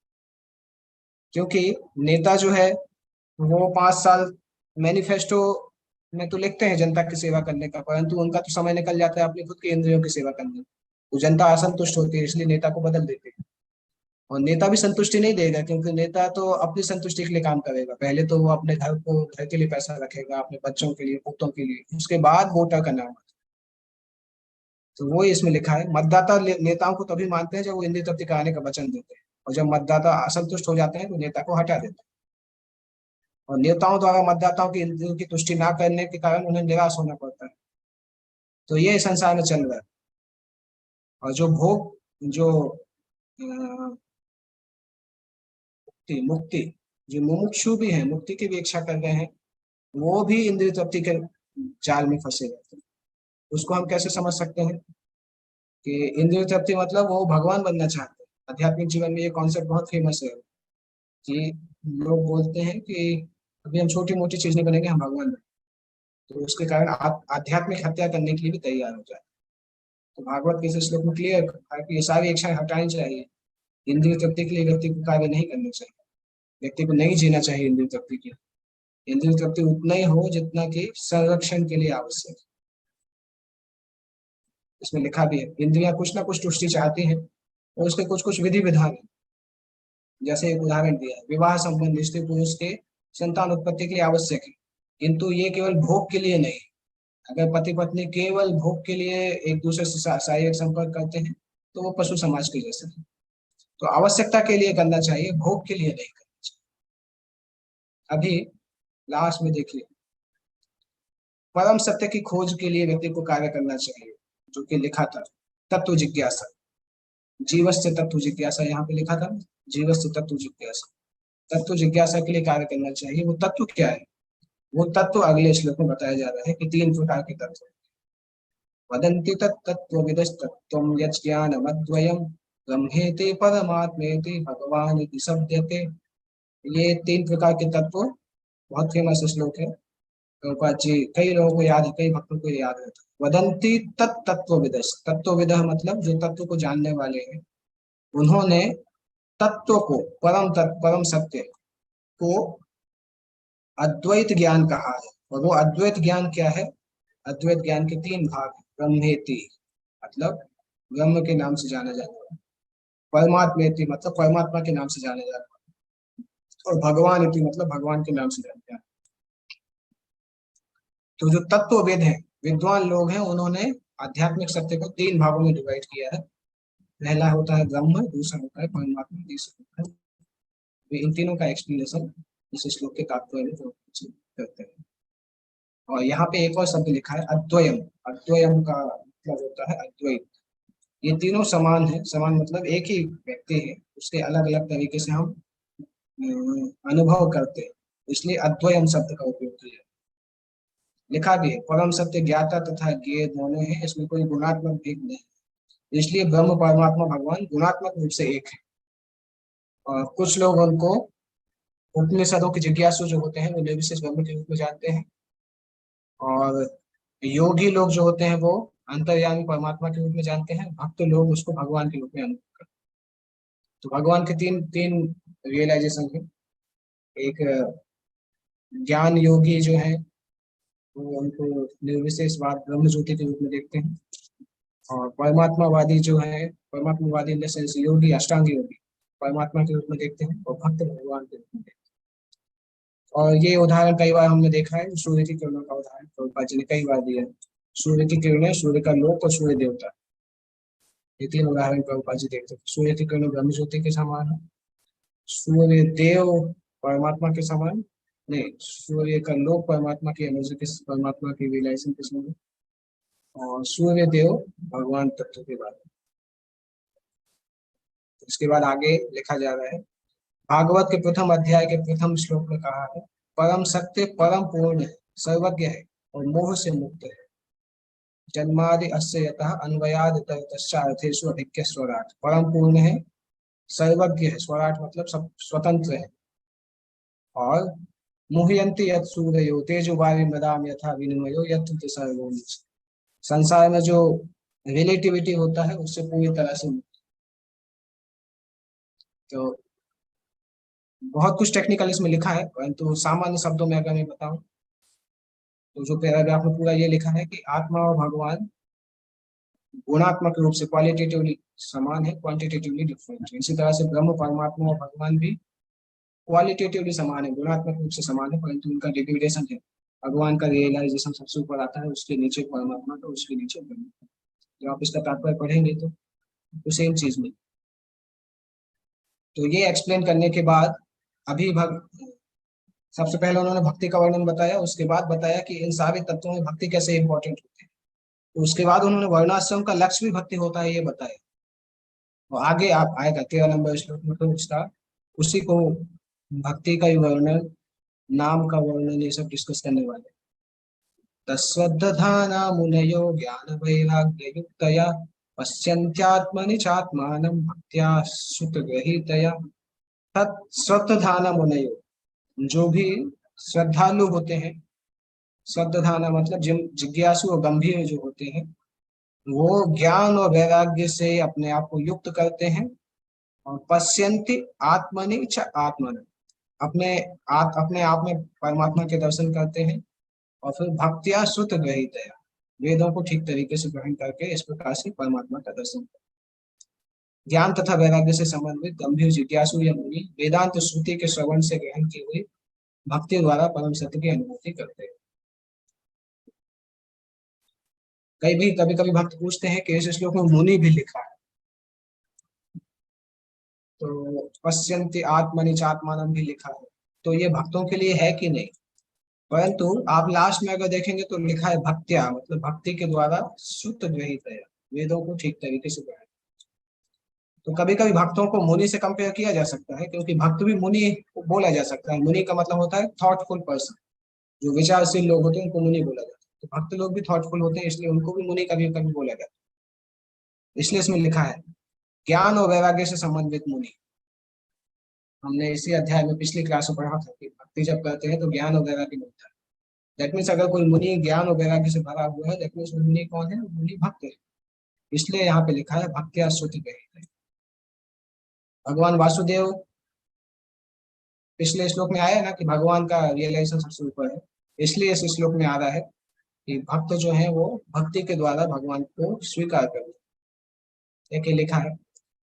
क्योंकि नेता जो है वो 5 साल मैनिफेस्टो में तो लिखते हैं जनता की सेवा करने का, परंतु उनका तो समय निकल जाता है अपनी खुद की इंद्रियों की सेवा करने में। तो जनता असंतुष्ट होती है, इसलिए नेता को बदल देते हैं। और नेता भी संतुष्टि नहीं देगा, क्योंकि नेता तो अपनी संतुष्टि के लिए काम करेगा। पहले तो वो अपने घर के लिए पैसा रखेगा, अपने बच्चों के लिए, पुतों के लिए, उसके बाद वोटर का नाम। तो वो इसमें लिखा है, मतदाता नेताओं को तभी मानते हैं जब वो इंद्रिय तृप्ति कराने का वचन देते हैं, और जब मतदाता असंतुष्ट हो जाते हैं तो नेता को हटा देते हैं। और नेताओं द्वारा मतदाताओं की इंद्रियों की तुष्टि ना करने के कारण उन्हें निराश होना पड़ता है। तो ये संसार में चल रहा है। और जो भोग, जो मुक्ति, जो मुमुक्षु भी हैं, मुक्ति की भी इच्छा कर रहे हैं, वो भी इंद्रिय तृप्ति के जाल में फंसे रहते हैं। उसको हम कैसे समझ सकते हैं कि इंद्रिय तृप्ति मतलब वो भगवान बनना चाहते हैं। आध्यात्मिक जीवन में ये कॉन्सेप्ट बहुत फेमस है कि लोग बोलते हैं कि अभी हम छोटी मोटी चीज नहीं बनेंगे, हम भगवान बनेंगे। तो उसके कारण आध्यात्मिक हत्या करने के लिए भी तैयार हो जाए। तो भागवत के इस श्लोक में क्लियर है कि ये सारी इच्छाएं हटानी चाहिए। इंद्रिय तृप्ति के लिए व्यक्ति को कार्य नहीं करना चाहिए, व्यक्ति को नहीं जीना चाहिए इंद्रिय तृप्ति के लिए। इंद्रिय तृप्ति उतना ही हो जितना कि संरक्षण के लिए आवश्यक। इसमें लिखा भी है इंद्रियां कुछ ना कुछ तुष्टि चाहती हैं और उसके कुछ कुछ विधि विधान है। जैसे एक उदाहरण दिया है, विवाह संबंध स्त्री पुरुष के संतान उत्पत्ति के लिए आवश्यक है, किंतु ये केवल भोग के लिए नहीं। अगर पति पत्नी केवल भोग के लिए एक दूसरे से शारीरिक संपर्क करते हैं तो वो पशु समाज के जैसे है। तो आवश्यकता के लिए करना चाहिए, भोग के लिए नहीं करना चाहिए। अभी लास्ट में देखिए, परम सत्य की खोज के लिए व्यक्ति को कार्य करना चाहिए, जो कि लिखा था तत्व जिज्ञासा, जीवस्य तत्व जिज्ञासा, यहाँ पे लिखा था जीवस्य तत्व जिज्ञासा। तत्व जिज्ञासा के लिए कार्य करना चाहिए। वो तत्व क्या है? वो तत्व अगले श्लोक में बताया जा रहा है कि 3 प्रकार के तत्व। वदन्ति तत्त्वविदस्तत्त्वं यज्ञानमद्वयं ब्रह्मेति परमात्मेति भगवान इति शब्दते। ये 3 प्रकार के तत्व बहुत फेमस श्लोक है। प्रभुपाद जी, कई लोगों को याद है, कई भक्तों को याद रहता है। वदन्ति तत्त्वविदः, तत्त्वविदः मतलब जो तत्व को जानने वाले हैं, उन्होंने तत्व को, परम सत्य को अद्वैत ज्ञान कहा है। और वो अद्वैत ज्ञान क्या है? अद्वैत ज्ञान के 3 भाग हैं। ब्रह्मेति मतलब ब्रह्म के नाम से जाना जाता है, परमात्मेति मतलब परमात्मा के नाम से जाना जाता है, और भगवान इति मतलब भगवान के नाम से जाना जाता है। तो जो तत्ववेद हैं, विद्वान लोग हैं, उन्होंने आध्यात्मिक सत्य को 3 भागों में डिवाइड किया है। पहला होता है ब्रह्म, दूसरा होता है परमात्मा, तीसरा होता है। इन तीनों का एक्सप्लेनेशन इस श्लोक के तात्पर्य में करते हैं। और यहाँ पे एक और शब्द लिखा है अद्वयम। अद्वयम का मतलब होता है अद्वैत। ये तीनों समान है, समान मतलब एक ही व्यक्ति है, उसके अलग अलग तरीके से हम अनुभव करते हैं, इसलिए अद्वयम शब्द का उपयोग किया। लिखा भी है परम सत्य ज्ञाता तथा ज्ञेय दोनों है, इसमें कोई गुणात्मक भेद नहीं, इसलिए ब्रह्म परमात्मा भगवान गुणात्मक रूप से एक है। और कुछ लोग उनको उपनिषदों के जिज्ञासु जो होते हैं वो निर्विशेष ब्रह्म के रूप में जानते हैं, और योगी लोग जो होते हैं वो अंतर्यामी परमात्मा के रूप में जानते हैं, भक्त लोग उसको भगवान के रूप में अनुभव करते हैं। तो भगवान के तीन तीन रियलाइजेशन है। एक ज्ञान योगी जो है वो उनको निर्विशेषवाद ब्रह्म ज्योति के रूप में देखते हैं, और परमात्मावादी जो है, परमात्मावादी इन द सेंस योगी, अष्टांग योगी परमात्मा के रूप में देखते हैं, और भक्त भगवान के रूप में देखते हैं। और ये उदाहरण कई बार हमने देखा है, सूर्य की किरणों का उदाहरण प्रभुपाद जी ने कई बार दिया है। सूर्य की किरणें, सूर्य का लोक और सूर्य देवता, ये 3 उदाहरण प्रभुपाद जी देखते हैं। सूर्य की किरणें ब्रह्म ज्योति के समान है, सूर्य देव परमात्मा के समान नहीं, सूर्य का लोक परमात्मा की एनर्जी के, परमात्मा की रियलाइजेशन के समान, और सूर्य देव भगवान तत्व के बारे में। इसके बाद आगे लिखा जा रहा है, भागवत के प्रथम अध्याय के प्रथम श्लोक में कहा है, परम सत्य परम पूर्ण है, सर्वज्ञ है और मोह से मुक्त है। जन्मादि अस्य यतः अन्वयाद तस्यार्थेषु अधिक्य स्वराट। परम पूर्ण है, सर्वज्ञ है, स्वराट मतलब सब स्वतंत्र है, और मुह्यंति यत् सूर्यो तेजो वारि मदाम यथा विनिमयो यत्र सर्वो। संसार में जो रिलेटिविटी होता है उससे पूरी तरह से मुक्त। तो बहुत कुछ टेक्निकल इसमें लिखा है, परंतु सामान्य शब्दों में अगर मैं बताऊं तो जो पैराग्राफ में पूरा ये लिखा है कि आत्मा और भगवान गुणात्मक रूप से क्वालिटेटिवली समान है, क्वांटिटेटिवली डिफरेंट है। इसी तरह से ब्रह्म परमात्मा और भगवान भी क्वालिटेटिवली समान है, गुणात्मक रूप से समान है, परंतु उनका डिग्रेडेशन है। भगवान का रियलाइजेशन सबसे ऊपर आता है, उसके नीचे परमात्मा का, उसके नीचे ब्रह्म। जब आप इसका तात्पर्य पढ़ेंगे तो सेम चीज में। तो ये एक्सप्लेन करने के बाद अभी सबसे पहले उन्होंने भक्ति का वर्णन बताया, उसके बाद बताया कि इन सारे तत्वों में भक्ति कैसे इंपॉर्टेंट होती है। तो उसके बाद उन्होंने वर्णाश्रम का लक्ष्य भी भक्ति होता है ये बताया। और आगे आप आएगा 13 नंबर श्लोक में, तो उसका उसी को भक्ति का वर्णन, नाम का वर्णन, ये सब डिस्कस करने वाले। तस्वद्धधाना मुनयो ज्ञान वैराग्य युक्तया पश्यन्त्यात्मनि चात्मानं भक्त्या सुतग्रहीतया। तत्स्वद्धधाना मुनयो, जो भी श्रद्धालु होते हैं, श्रद्धाना मतलब जिज्ञासु और गंभीर जो होते हैं वो ज्ञान और वैराग्य से अपने आप को युक्त करते हैं। और पश्यन्ति आत्मनि च आत्मन, अपने आप में परमात्मा के दर्शन करते हैं। और फिर भक्तिया सुत ग्रहीतया, वेदों को ठीक तरीके से ग्रहण करके इस प्रकार से परमात्मा का दर्शन करते हैं। ज्ञान तथा वैराग्य से संबंधित गंभीर जिज्ञासु या मुनि वेदांत श्रुति के श्रवण से ग्रहण की हुई भक्ति द्वारा परम सत्य की अनुभूति करते हैं। कभी कभी भक्त पूछते हैं कि इस श्लोक में मुनि भी लिखा है, तो पश्यन्ति आत्मनि च आत्मानं भी लिखा है, तो ये भक्तों के लिए है कि नहीं। परंतु आप लास्ट में अगर देखेंगे तो लिखा है भक्त्या, मतलब भक्ति के द्वारा शुद्ध ग्रहित है, वेदों को ठीक तरीके से ग्रहण। तो कभी कभी भक्तों को मुनि से कंपेयर किया जा सकता है, क्योंकि भक्त भी मुनि को बोला जा सकता है। मुनि का मतलब होता है थॉटफुल पर्सन, जो विचारशील लोग होते हैं उनको मुनि बोला जाता है। तो भक्त लोग भी थॉटफुल होते हैं, इसलिए उनको भी मुनि कभी कभी बोला जाता है। इसलिए इसमें लिखा है ज्ञान और वैराग्य से संबंधित मुनि। हमने इसी अध्याय में पिछली क्लास में पढ़ा था कि भक्ति जब करते हैं तो ज्ञान और वैराग्य मिलता है। दैट मीन्स अगर कोई मुनि ज्ञान और वैराग्य से भरा हुआ है, दैट मीन्स मुनि कौन है, मुनि भक्त है। इसलिए यहाँ पे लिखा है भक्त्या स्तुति गई। भगवान वासुदेव, पिछले श्लोक में आया ना कि भगवान का रियलाइजेशन सबसे ऊपर है, इसलिए इस श्लोक में आ रहा है कि भक्त जो है वो भक्ति के द्वारा भगवान को स्वीकार करते हैं। एक लिखा है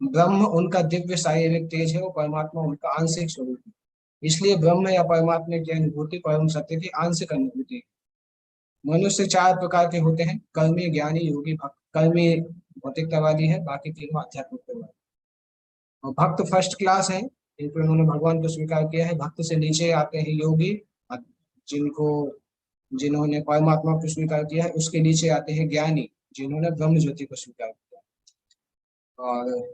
ब्रह्म उनका दिव्य शारीरिक तेज है और परमात्मा उनका आंशिक स्वरूप है। इसलिए ब्रह्म या परमात्मा की अनुभूति परम सत्य की आंशिक अनुभूति है। मनुष्य चार प्रकार के होते हैं, कर्मी, ज्ञानी, योगी, भक्त। कर्मी भौतिकतावादी है, बाकी तीनों आध्यात्मिकतावादी। और भक्त फर्स्ट क्लास है, इनको इन्होंने भगवान को स्वीकार किया है। भक्त से नीचे आते हैं योगी, जिनको जिन्होंने परमात्मा को स्वीकार किया है। उसके नीचे आते हैं ज्ञानी, जिन्होंने ब्रह्म ज्योति को स्वीकार किया। और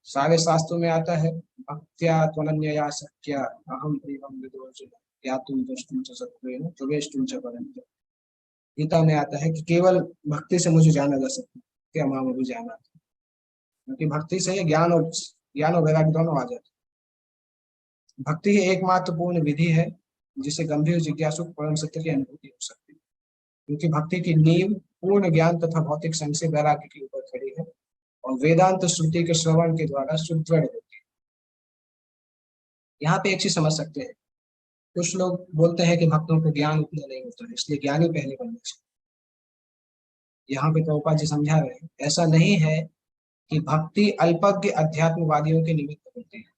सारे शास्त्रों में आता है भक्त्या त्वनन्यया शक्या अहम एवं विदुर्जुन ज्ञातुम द्रष्टुम च सत्त्वेन प्रवेष्टुम च परन्तप। गीता में आता है कि केवल भक्ति से मुझे जाना जा सकता है, क्या मां भी जाना, क्योंकि भक्ति से ज्ञान और वैराग्य दोनों आ जाते हैं। भक्ति ही एकमात्र पूर्ण विधि है जिसे गंभीर जिज्ञासु परम सत्य की अनुभूति हो सकती है, क्योंकि भक्ति की नींव पूर्ण ज्ञान तथा भौतिक संग से वैराग्य के ऊपर खड़ी है और वेदांत श्रुति के श्रवण के द्वारा सुदृढ़ होती है। यहाँ पे एक चीज समझ सकते हैं, कुछ लोग बोलते हैं कि भक्तों को ज्ञान उतना नहीं होता है, इसलिए ज्ञानी पहले बनना चाहिए। यहाँ पे प्रभुपाद जी समझा रहे हैं ऐसा नहीं है कि भक्ति अल्पज्ञ अध्यात्मवादियों के निमित्त होते हैं।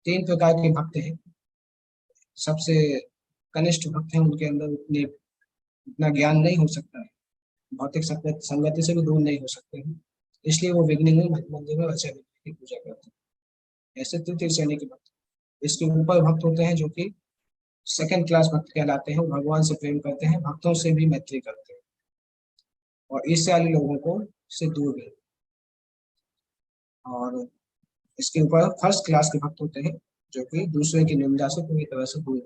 तीन प्रकार के भक्त हैं। सबसे कनिष्ठ भक्त हैं, उनके अंदर उतना ज्ञान नहीं हो सकता है, भौतिक संगति से भी दूर नहीं हो सकते हैं, इसलिए वो विघ्न में मंदिर में वैसे की पूजा करते हैं। ऐसे तृतीय श्रेणी के भक्त। इसके ऊपर भक्त होते हैं जो कि सेकंड क्लास भक्त कहलाते हैं। वो भगवान से प्रेम करते हैं, भक्तों से भी मैत्री करते हैं और ईर्ष्या वाले लोगों को से दूर है। और इसके ऊपर फर्स्ट क्लास के भक्त होते हैं जो कि दूसरे की निंदा से पूरी तरह से दूर।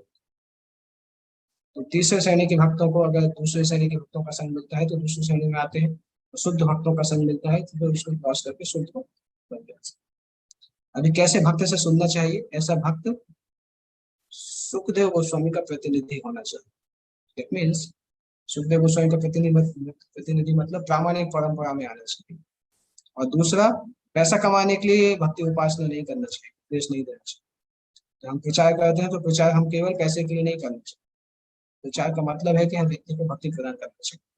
तो तीसरे श्रेणी के भक्तों को अगर दूसरे श्रेणी के भक्तों का संग मिलता है तो दूसरी श्रेणी में आते हैं। शुद्ध भक्तों का संग मिलता है तो फिर उसको क्रॉस करके शुद्ध भक्त बन जाते हैं। अभी कैसे भक्त से सुनना चाहिए, ऐसा भक्त सुखदेव गोस्वामी का प्रतिनिधि होना चाहिए। इट मीन्स सुखदेव गोस्वामी का प्रतिनिधि मतलब प्रामाणिक परंपरा में आना चाहिए। और दूसरा, पैसा कमाने के लिए भक्ति उपासना नहीं करना चाहिए, उपदेश नहीं देना चाहिए। तो हम प्रचार करते हैं तो प्रचार हम केवल पैसे के लिए नहीं करना चाहिए। प्रचार का मतलब है कि हम व्यक्ति को भक्ति प्रदान करना चाहिए।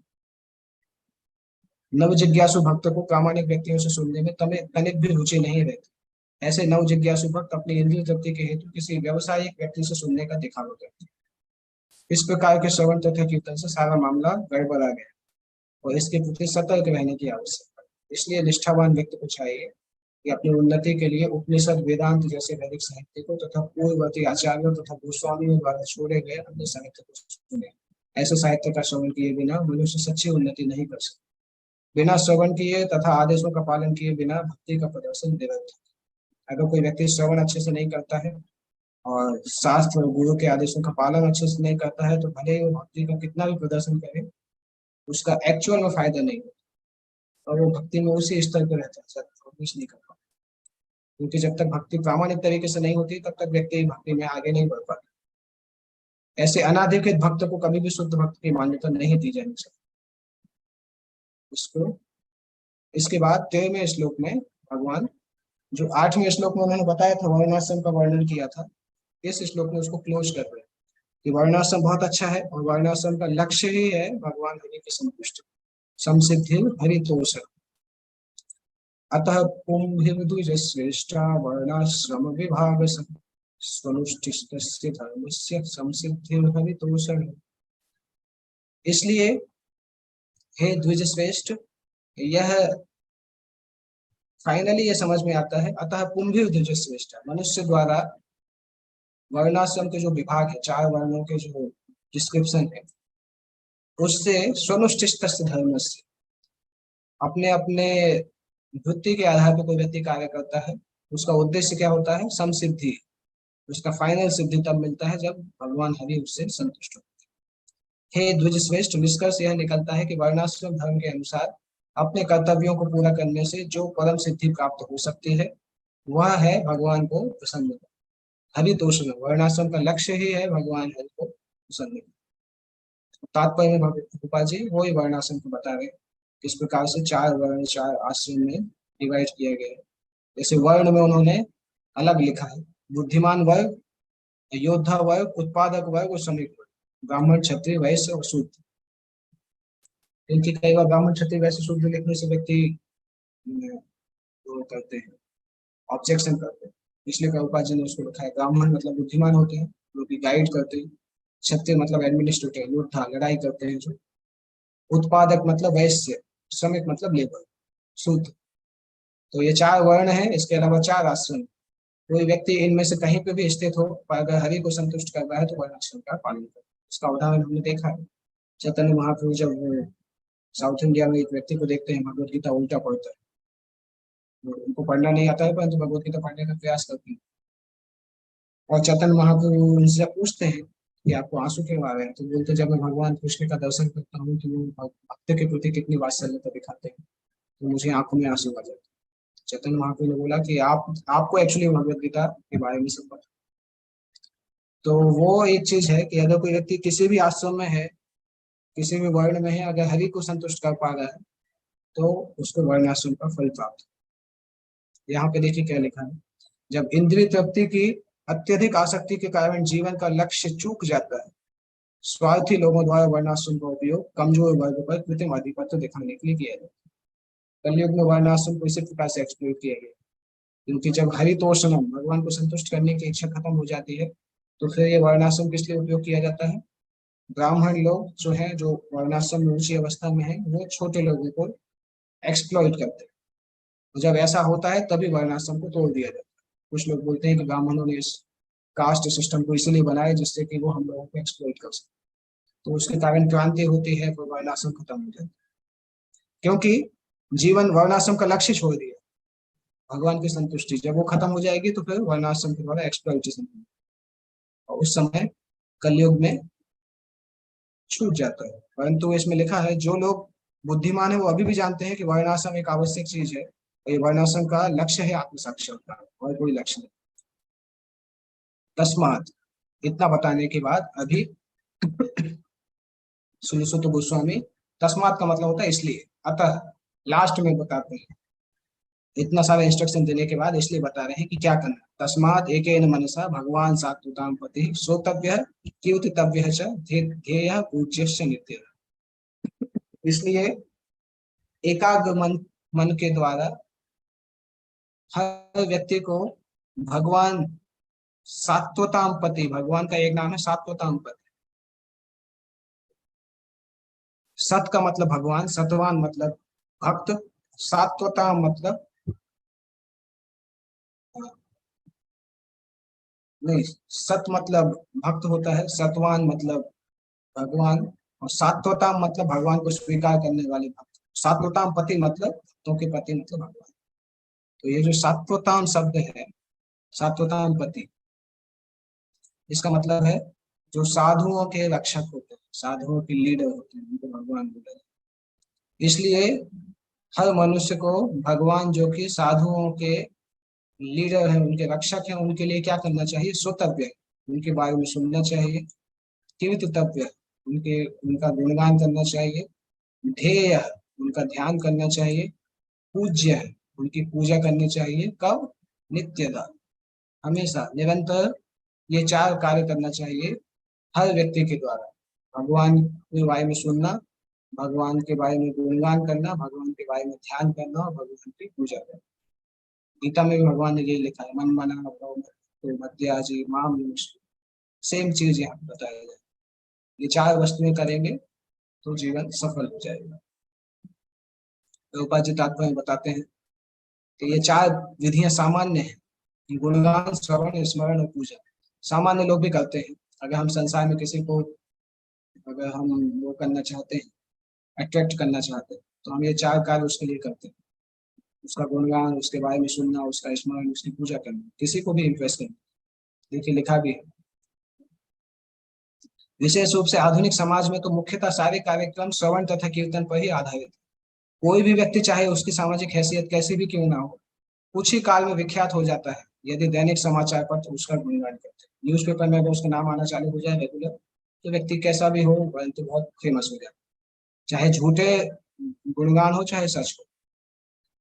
नव जिज्ञासु भक्त को प्रामाणिक व्यक्तियों से सुनने में तनिक भी रुचि नहीं रहती। ऐसे नव जिज्ञासु भक्त अपनी इंद्रिय तृप्ति के हेतु किसी व्यवसायिक व्यक्ति से सुनने का दिखावा करते हैं। इस प्रकार के श्रवण तथा कीर्तन से सारा मामला गड़बड़ा गया और इसके प्रति सतर्क रहने की आवश्यकता है। इसलिए निष्ठावान व्यक्ति को चाहिए कि अपनी उन्नति के लिए उपनिषद, वेदांत जैसे वैदिक साहित्य को तथा पूर्ववर्ती आचार्यों तथा गोस्वामियों द्वारा छोड़े गए अन्य साहित्य को सुने। ऐसे साहित्य का श्रवण किए बिना मनुष्य सच्ची उन्नति नहीं कर सकता। बिना श्रवण किए तथा आदेशों का पालन किए बिना भक्ति का प्रदर्शन निरर्थक। अगर कोई व्यक्ति श्रवण अच्छे से नहीं करता है और शास्त्र और गुरु के आदेशों का पालन अच्छे से नहीं करता है, तो भले ही वो भक्ति का कितना भी प्रदर्शन करे, उसका एक्चुअल में फायदा नहीं होता और वो भक्ति में उसी स्तर पर रहता है, कुछ नहीं कर पाता। क्योंकि जब तक भक्ति प्रामाणिक तरीके से नहीं होती तब तक व्यक्ति भक्ति में आगे नहीं बढ़ पाता। ऐसे अनाधिकृत भक्त को कभी भी शुद्ध भक्त की मान्यता नहीं दी जानी चाहिए। इसको इसके बाद 13वें श्लोक में भगवान, जो 8वें श्लोक में उन्होंने बताया था वर्णाश्रम का वर्णन किया था, इस श्लोक में उसको क्लोज कर रहे हैं कि वर्णाश्रम बहुत अच्छा है और वर्णाश्रम का लक्ष्य ही है भगवान हरि की संतुष्टि, समसिद्धि हरितोष। अतः पुंभिर्द्विजश्रेष्ठा वर्णाश्रम विभाग स्वनुष्ठिस्तस्य धर्मस्य संसिद्धिर्हरितोषः। इसलिए हे द्विज श्रेष्ठ, यह फाइनली ये समझ में आता है, अतः पुंभिर्द्विज श्रेष्ठ, मनुष्य द्वारा वर्णाश्रम के जो विभाग है, 4 वर्णों के जो डिस्क्रिप्शन है, उससे स्वनुष्ठिस्तस्य धर्मस्य, अपने अपने वृत्ति के आधार पर कोई व्यक्ति कार्य करता है, उसका उद्देश्य क्या होता है? समसिद्धि। उसका फाइनल सिद्धि तब मिलता है जब भगवान हरि उससे संतुष्ट होते हैं। हे द्विज श्रेष्ठ, निष्कर्ष यह निकलता है कि वर्णाश्रम धर्म के अनुसार अपने कर्तव्यों को पूरा करने से जो परम सिद्धि प्राप्त हो सकती है वह है भगवान को प्रसन्न करना। हरितोष, वर्णाश्रम का लक्ष्य ही है भगवान हरि को प्रसन्न करना। तात्पर्य में भगवान जी वो ही वर्णाश्रम को बता रहे किस प्रकार से 4 वर्ण 4 आश्रम में डिवाइड किया गया है। जैसे वर्ण में उन्होंने अलग लिखा है, बुद्धिमान वर्ग, योद्धा वर्ग, उत्पादक वर्ग और श्रमिक वर्ग, ब्राह्मण क्षत्रिय वैश्य और शूद्र। इनकी कई बार ब्राह्मण क्षत्रिय वैश्य शूद्र लिखने से व्यक्ति वो करते हैं, ऑब्जेक्शन करते हैं, इसलिए प्रभुपाद जी ने उसको लिखा है। ब्राह्मण मतलब बुद्धिमान होते हैं, जो कि गाइड करते हैं। क्षत्रिय मतलब एडमिनिस्ट्रेटर, योद्धा, लड़ाई करते हैं जो। उत्पादक मतलब वैश्य, श्रमिक मतलब लेबर, शूद्र। तो ये 4 वर्ण है, इसके अलावा 4 आश्रम। कोई व्यक्ति इनमें से कहीं पे भी स्थित हो, पर अगर हरि को संतुष्ट कर रहा है तो वर्णाश्रम का पालन करे। इसका उदाहरण हमने देखा है, चैतन्य महाप्रभु जब वो साउथ इंडिया में एक व्यक्ति को देखते हैं भगवत गीता उल्टा पढ़ता है, तो उनको पढ़ना नहीं आता है परंतु भगवत गीता पढ़ने का प्रयास करते हैं, और चैतन्य महाप्रभु उनसे पूछते हैं कि आपको आंसू क्यों आ रहे हैं, तो बोलते जब मैं भगवान कृष्ण का दर्शन करता हूँ तो वो भक्त के प्रति कितनी वात्सल्यता दिखाते हैं तो मुझे आंखों में आंसू आ जाते हैं। चैतन्य महाप्रभु ने बोला कि आपको एक्चुअली भगवत गीता के बारे में सब पता। तो वो एक चीज है कि अगर कोई व्यक्ति किसी भी आश्रम में है, किसी भी वर्ण में है, अगर हरि को संतुष्ट कर पा रहा है तो उसको वर्णाश्रम का फल प्राप्त। यहाँ पे देखिए क्या लिखा है, जब इंद्रिय तृप्ति की अत्यधिक आसक्ति के कारण जीवन का लक्ष्य चूक जाता है, स्वार्थी लोगों द्वारा वर्णाश्रम का उपयोग कमजोर वर्ग पर कृत्रिम आधिपत्य दिखाने के लिए किया जाता है। कलयुग में वर्णाश्रम को इसी प्रकार से एक्सप्लोर किया गया, क्योंकि जब हरितोषणम, भगवान को संतुष्ट करने की इच्छा खत्म हो जाती है तो फिर ये वर्णाश्रम किस लिए उपयोग किया जाता है? ब्राह्मण लोग जो है, जो वर्णाश्रम में ऊंची अवस्था में है, वो छोटे लोगों को एक्सप्लॉइट करते हैं। तो जब ऐसा होता है तभी वर्णाश्रम को तोड़ दिया जाता है। कुछ लोग बोलते हैं कि ब्राह्मणों ने इस कास्ट सिस्टम को इसलिए बनाया जिससे कि वो हम लोगों को एक्सप्लॉइट कर सके, तो उसके कारण क्रांति होती है, तो वर्णाश्रम खत्म हो जाता है। क्योंकि जीवन वर्णाश्रम का लक्ष्य छोड़ दिया, भगवान की संतुष्टि जब वो खत्म हो जाएगी तो फिर वर्णाश्रम के द्वारा एक्सप्लॉइटेशन, और उस समय कलयुग में छूट जाता है। परंतु इसमें लिखा है जो लोग बुद्धिमान है वो अभी भी जानते हैं कि वर्णाश्रम एक आवश्यक चीज है, और ये वर्णाश्रम का लक्ष्य है आत्म साक्षात्कार, और कोई लक्ष्य नहीं। तस्मात, इतना बताने के बाद अभी सुनिसुत गोस्वामी, तस्मात का मतलब होता है इसलिए, अतः लास्ट में बताते हैं, इतना सारा इंस्ट्रक्शन देने के बाद इसलिए बता रहे हैं कि क्या करना। तस्मात एकेन मनसा भगवान सात्वताम पति श्रोतव्य कीर्तितव्य च ध्येय पूज्य नित्य। इसलिए एकाग्र मन के द्वारा हर व्यक्ति को भगवान सात्वताम पति, भगवान का एक नाम है सात्वताम पति। सत का मतलब भगवान, सतवान मतलब भक्त, सात्वताम मतलब नहीं, सत मतलब भक्त होता है, सतवान मतलब भगवान, और सात्वताम मतलब भगवान को स्वीकार करने वाले भक्त। सात्वताम पति मतलब भक्तों के पति मतलब भगवान। तो ये जो सात्वताम शब्द है, सात्वताम पति, इसका मतलब है जो साधुओं के रक्षक होते हैं, साधुओं के लीडर होते हैं, उनको भगवान बोला है। इसलिए हर मनुष्य को भगवान जो कि साधुओं के लीडर हैं, उनके रक्षक हैं, उनके लिए क्या करना चाहिए? श्रोतव्य, उनके बारे में सुनना चाहिए, कीर्तितव्य, उनके उनका गुणगान करना चाहिए। ध्येय, उनका ध्यान करना चाहिए। पूज्य है, उनकी पूजा करनी चाहिए। कब? नित्यदा, हमेशा, निरंतर। ये चार कार्य करना चाहिए हर व्यक्ति के द्वारा। भगवान के बारे में सुनना, भगवान के बारे में गुणगान करना, भगवान के बारे में ध्यान करना और भगवान की पूजा करना। गीता में भी भगवान ने यही लिखा है, मन मना भव तो मध्याजी माम नमस्ते। सेम चीज यहाँ पे बताया जाए। ये चार वस्तुएं करेंगे तो जीवन सफल हो जाएगा। प्रभुपाद जी तात्पर्य में बताते हैं कि ये चार विधियां सामान्य हैं: गुणगान, श्रवण, स्मरण और पूजा। सामान्य लोग भी करते हैं। अगर हम संसार में किसी को, अगर हम वो करना चाहते हैं, अट्रैक्ट करना चाहते हैं, तो हम ये चार कार्य उसके लिए करते हैं: उसका गुणगान, उसके बारे में सुनना, उसका स्मरण, उसकी पूजा करना, किसी को भी इम्प्रेस करना। देखिए लिखा भी है। विशेष रूप से आधुनिक समाज में तो मुख्यतः सारे कार्यक्रम श्रवण तथा कीर्तन पर ही आधारित है। कोई भी व्यक्ति, चाहे उसकी सामाजिक हैसियत कैसी भी क्यों ना हो, कुछ ही काल में विख्यात हो जाता है यदि दैनिक समाचार पत्र उसका गुणगान करते हैं। न्यूज़पेपर में अगर उसका नाम आना चालू हो जाए रेगुलर, तो व्यक्ति कैसा भी हो परंतु बहुत फेमस हो जाए, चाहे झूठे गुणगान हो चाहे सच हो।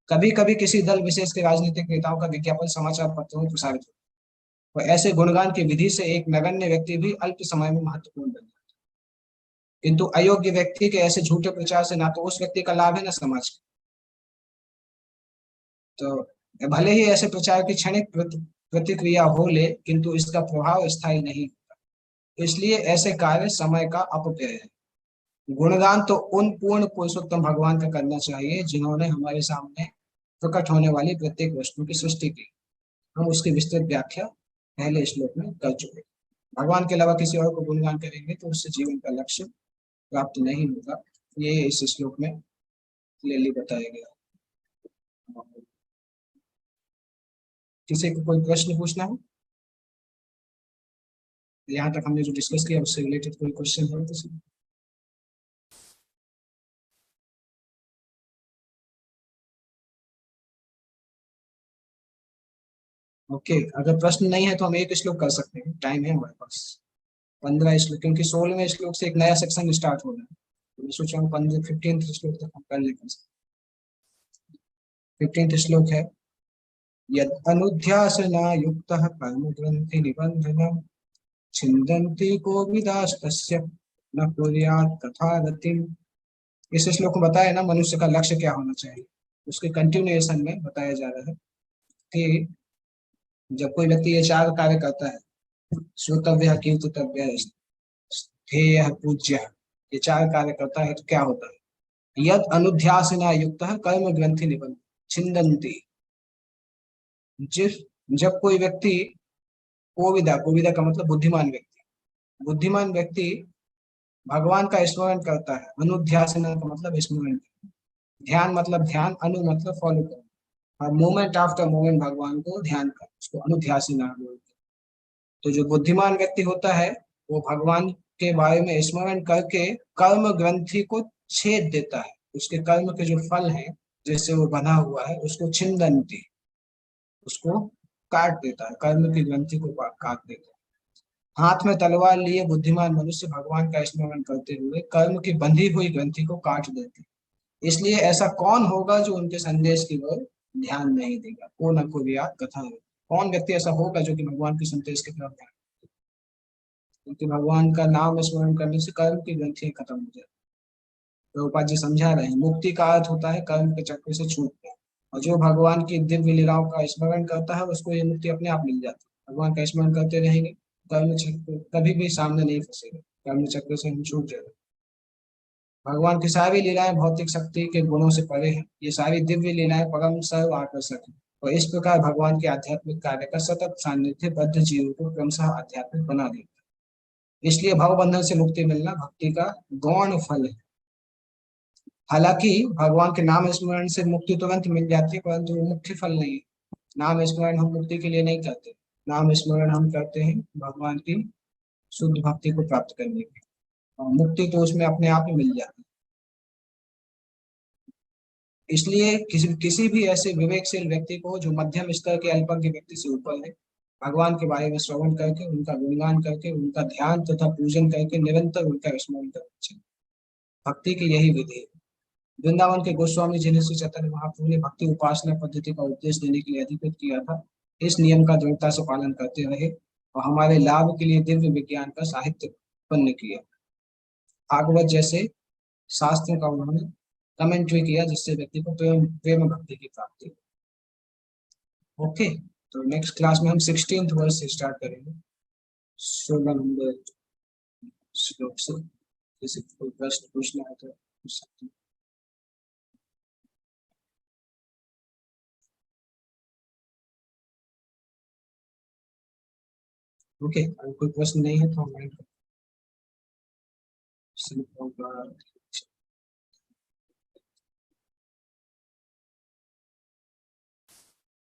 कभी कभी किसी दल विशेष के राजनीतिक नेताओं का विज्ञापन समाचार पत्रों में प्रसारित हो, और ऐसे गुणगान की विधि से एक नगण्य व्यक्ति भी अल्प समय में महत्वपूर्ण बन जाता है। किंतु अयोग्य व्यक्ति के ऐसे झूठे प्रचार से ना तो उस व्यक्ति का लाभ है ना समाज का। तो भले ही ऐसे प्रचार की क्षणिक प्रतिक्रिया हो ले, किंतु इसका प्रभाव स्थायी नहीं होता। इसलिए ऐसे कार्य समय का अपव्यय है। गुणगान तो उन पूर्ण पुरुषोत्तम भगवान का करना चाहिए जिन्होंने हमारे सामने प्रकट होने वाली प्रत्येक वस्तु की सृष्टि की। हम उसकी विस्तृत व्याख्या पहले श्लोक में कर चुके। भगवान के अलावा किसी और को गुणगान करेंगे तो उससे जीवन का लक्ष्य प्राप्त नहीं होगा। ये इस श्लोक में क्लियरली बताया गया। किसी को कोई प्रश्न पूछना हो? यहाँ तक हमने जो डिस्कस किया उससे रिलेटेड कोई क्वेश्चन है किसी? ओके, अगर प्रश्न नहीं है तो हम एक श्लोक कर सकते हैं, टाइम है हमारे पास। 15 श्लोक, क्योंकि 16वें श्लोक से एक नया सेक्शन स्टार्ट हो रहा है, तो मैं सोच रहा हूँ 15 श्लोक तक हम कर लेंगे। 15 श्लोक है, यद अनुध्यासना युक्तः कर्म ग्रंथि निबंधनम छिन्दन्ति कोविदास्तस्य न कुर्यात् तथा गतिम। इस श्लोक में बताया ना मनुष्य का लक्ष्य क्या होना चाहिए। उसके कंटिन्यूएशन में बताया जा रहा है कि जब कोई व्यक्ति ये चार कार्य करता है, श्रोतव्य, कीर्तितव्य, ध्येय, पूज्य, ये चार कार्य करता है तो क्या होता है? यद अनुध्यासना युक्तः कर्म ग्रंथि निबंध छिन्दन्ति। जिस जब कोई व्यक्ति, कोविदा, कोविदा का मतलब बुद्धिमान व्यक्ति, बुद्धिमान व्यक्ति भगवान का स्मरण करता है। अनुध्यासना का मतलब स्मरण, ध्यान मतलब ध्यान, अनु मतलब फॉलो करना, और मोमेंट आफ्टर मोमेंट भगवान को ध्यान कर, उसको अनुध्यासना बोलते हैं। तो जो बुद्धिमान व्यक्ति होता है वो भगवान के बारे में स्मरण करके कर्म ग्रंथि को छेद देता है। उसके कर्म के जो फल है जिससे वो बना हुआ है उसको छिन्दन्ति, उसको काट देता है, कर्म की ग्रंथि को काट देता है। हाथ में तलवार लिए बुद्धिमान मनुष्य भगवान का स्मरण करते हुए कर्म की बंधी हुई ग्रंथि को काट देते। इसलिए ऐसा कौन होगा जो उनके संदेश की ओर ध्यान नहीं देगा? को न को रियात कथा है। कौन व्यक्ति ऐसा होगा जो कि भगवान के संदेश की तरफ ध्यान, क्योंकि भगवान का नाम स्मरण करने से कर्म की ग्रंथियां खत्म हो जाती। प्रभुपाद जी समझा रहे हैं, मुक्ति का अर्थ होता है कर्म के चक्र से छूटना, और जो भगवान की दिव्य लीलाओं का स्मरण करता है उसको ये मुक्ति अपने आप मिल जाती है। भगवान का स्मरण करते रहेंगे, कर्म चक्र कभी भी सामने नहीं फंसेगा, कर्म चक्र से हम छूट जाएगा। भगवान की सारी लीलाएं भौतिक शक्ति के गुणों से परे हैं। ये सारी दिव्य लीलाएं परम सर्व आकर्षक है, और इस प्रकार भगवान के आध्यात्मिक कार्य का सतत सानिध्य बद्ध जीवों को क्रमशः आध्यात्मिक बना देता है। इसलिए भव बंधन से मुक्ति मिलना भक्ति का गौण फल है। हालांकि भगवान के नाम स्मरण से मुक्ति तुरंत मिल जाती है, परंतु वो मुख्य फल नहीं है। नाम स्मरण हम मुक्ति के लिए नहीं करते, नाम स्मरण हम करते हैं भगवान की शुद्ध भक्ति को प्राप्त करने के, और मुक्ति तो उसमें अपने आप ही मिल जाती है। इसलिए किसी किसी भी ऐसे विवेकशील व्यक्ति को जो मध्यम स्तर के अल्पज्ञ व्यक्ति से ऊपर है, भगवान के बारे में श्रवण करके, उनका गुणगान करके, उनका ध्यान तथा पूजन करके निरंतर उनका स्मरण करना चाहिए। भक्ति की यही विधि है। वृंदावन के गोस्वामी जी ने श्री चैतन्य महाप्रभु ने भक्ति उपासना पद्धति का उपदेश देने के लिए अधिकृत किया था। इस नियम का दृढ़ता से पालन करते रहे और हमारे लाभ के लिए दिव्य विज्ञान का साहित्य उत्पन्न किया। भागवत जैसे शास्त्रों का उन्होंने कमेंट्री किया, जिससे व्यक्ति को प्रेम प्रेम भक्ति की प्राप्ति हो। ओके, तो नेक्स्ट क्लास में हम 16th वर्ष से स्टार्ट करेंगे, 16 नंबर श्लोक से। किसी को कोई प्रश्न पूछना है तो पूछ सकते हैं। ओके, अगर कोई प्रश्न नहीं है तो हम